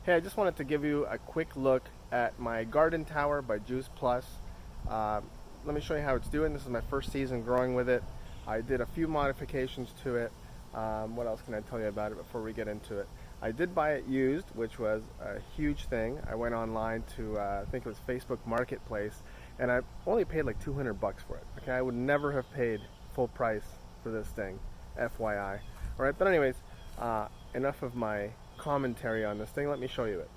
Hey, I just wanted to give you a quick look at my garden tower by Juice Plus. Let me show you how it's doing. This is my first season growing with it. I did a few modifications to it. What else can I tell you about it before we get into it? I did buy it used, which was a huge thing. I went online to, I think it was Facebook Marketplace, and I only paid like 200 bucks for it. Okay, I would never have paid full price for this thing, FYI. All right, but anyways, enough of my commentary on this thing. Let me show you it.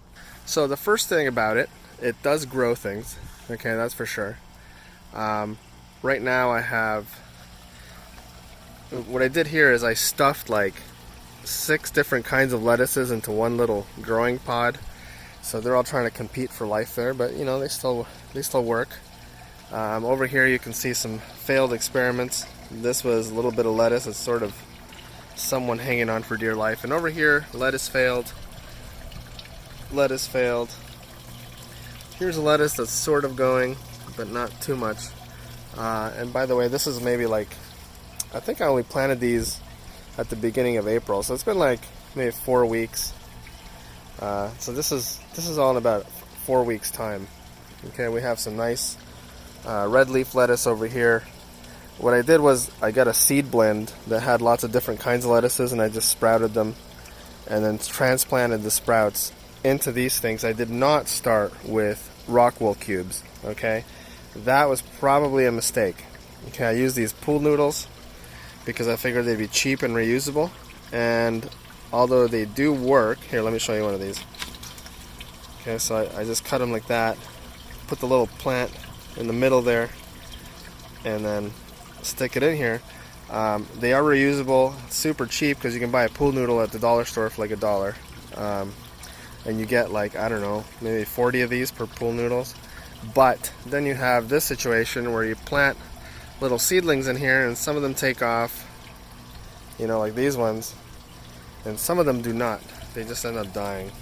So the first thing about it, it does grow things. Okay, that's for sure. Right now I have, what I did here is I stuffed like 6 different kinds of lettuces into one little growing pod. So they're all trying to compete for life there, but you know, they still work. Over here you can see some failed experiments. This was a little bit of lettuce. It's sort of someone hanging on for dear life. And over here, lettuce failed. Lettuce failed. Here's a lettuce that's sort of going, but not too much. And by the way, this is maybe like, I think I only planted these at the beginning of April, so it's been like maybe 4 weeks. So this is all in about 4 weeks time. Okay, we have some nice red leaf lettuce over here. What I did was I got a seed blend that had lots of different kinds of lettuces, and I just sprouted them and then transplanted the sprouts into these things. I did not start with rockwool cubes. Okay, that was probably a mistake. Okay, I used these pool noodles because I figured they'd be cheap and reusable, and although they do work, here, let me show you one of these. Okay, so I just cut them like that, put the little plant in the middle there, and then stick it in here. They are reusable, super cheap, because you can buy a pool noodle at the dollar store for like $1. And you get like, I don't know, maybe 40 of these per pool noodles. But then you have this situation where you plant little seedlings in here, and some of them take off, you know, like these ones, and some of them do not. They just end up dying.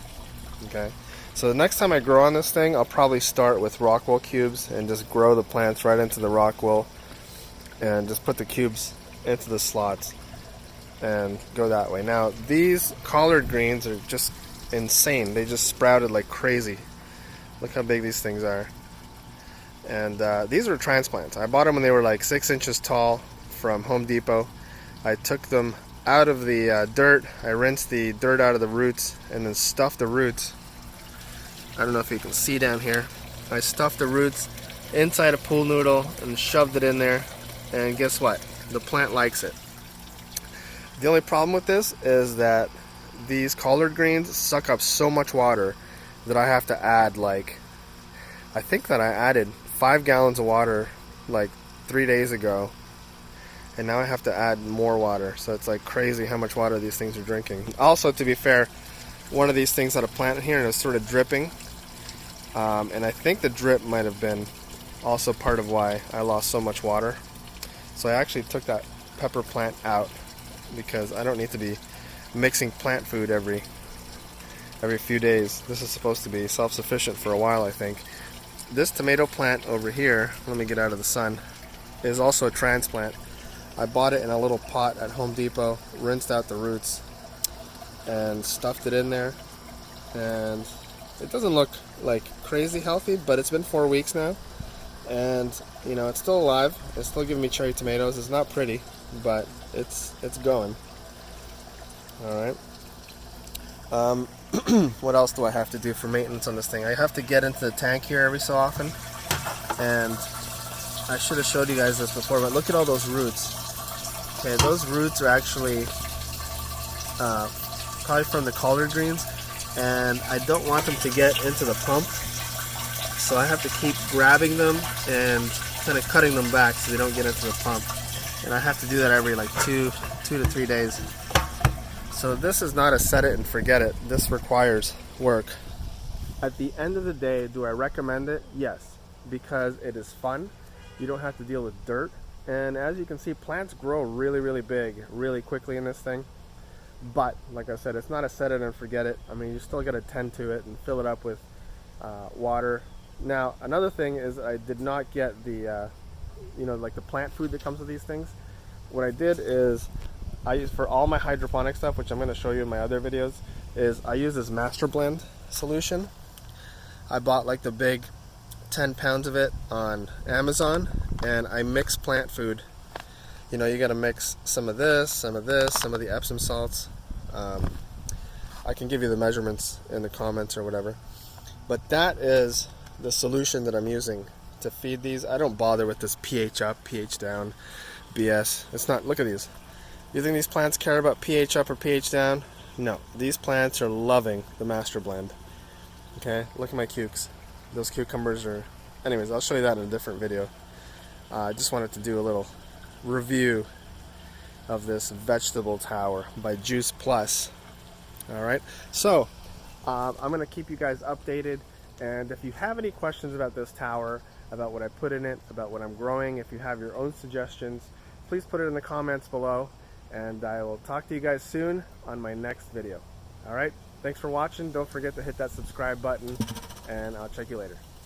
Okay, so the next time I grow on this thing, I'll probably start with rockwool cubes and just grow the plants right into the rockwool and just put the cubes into the slots and go that way. Now these collard greens are just insane. They just sprouted like crazy. Look how big these things are. And these were transplants. I bought them when they were like 6 inches tall from Home Depot. I took them out of the dirt. I rinsed the dirt out of the roots and then stuffed the roots. I don't know if you can see down here. I stuffed the roots inside a pool noodle and shoved it in there. And guess what? The plant likes it. The only problem with this is that these collard greens suck up so much water that I have to add, like, I think that I added 5 gallons of water like 3 days ago, and now I have to add more water. So it's like crazy how much water these things are drinking. Also, to be fair, one of these things had a plant in here and it was sort of dripping, and I think the drip might have been also part of why I lost so much water. So I actually took that pepper plant out because I don't need to be mixing plant food every few days. This is supposed to be self-sufficient for a while, I think. This tomato plant over here, let me get out of the sun, is also a transplant. I bought it in a little pot at Home Depot, rinsed out the roots, and stuffed it in there. And it doesn't look like crazy healthy, but it's been 4 weeks now. And you know, it's still alive. It's still giving me cherry tomatoes. It's not pretty, but it's going. All right. What else do I have to do for maintenance on this thing? I have to get into the tank here every so often, and I should have showed you guys this before, but look at all those roots. Okay, those roots are actually probably from the collard greens, and I don't want them to get into the pump, so I have to keep grabbing them and kind of cutting them back so they don't get into the pump, and I have to do that every like 2 to 3 days. So this is not a set it and forget it. This requires work. At the end of the day, do I recommend it? Yes, because it is fun. You don't have to deal with dirt. And as you can see, plants grow really, really big, really quickly in this thing. But like I said, it's not a set it and forget it. I mean, you still got to tend to it and fill it up with water. Now, another thing is I did not get the, you know, like the plant food that comes with these things. What I did is I use for all my hydroponic stuff, which I'm going to show you in my other videos, is I use this master blend. solution. I bought like the big 10 pounds of it on Amazon, and I mix plant food. You know, you got to mix some of this, some of this, some of the Epsom salts. I can give you the measurements in the comments or whatever. But that is the solution that I'm using to feed these. I don't bother with this pH up, pH down BS. It's not, look at these. You think these plants care about pH up or pH down? No. These plants are loving the master blend. Okay, look at my cukes. Those cucumbers are... Anyways, I'll show you that in a different video. I just wanted to do a little review of this vegetable tower by Juice Plus. Alright, so I'm going to keep you guys updated, and if you have any questions about this tower, about what I put in it, about what I'm growing, if you have your own suggestions, please put it in the comments below, and I will talk to you guys soon on my next video. Alright, thanks for watching. Don't forget to hit that subscribe button, and I'll check you later.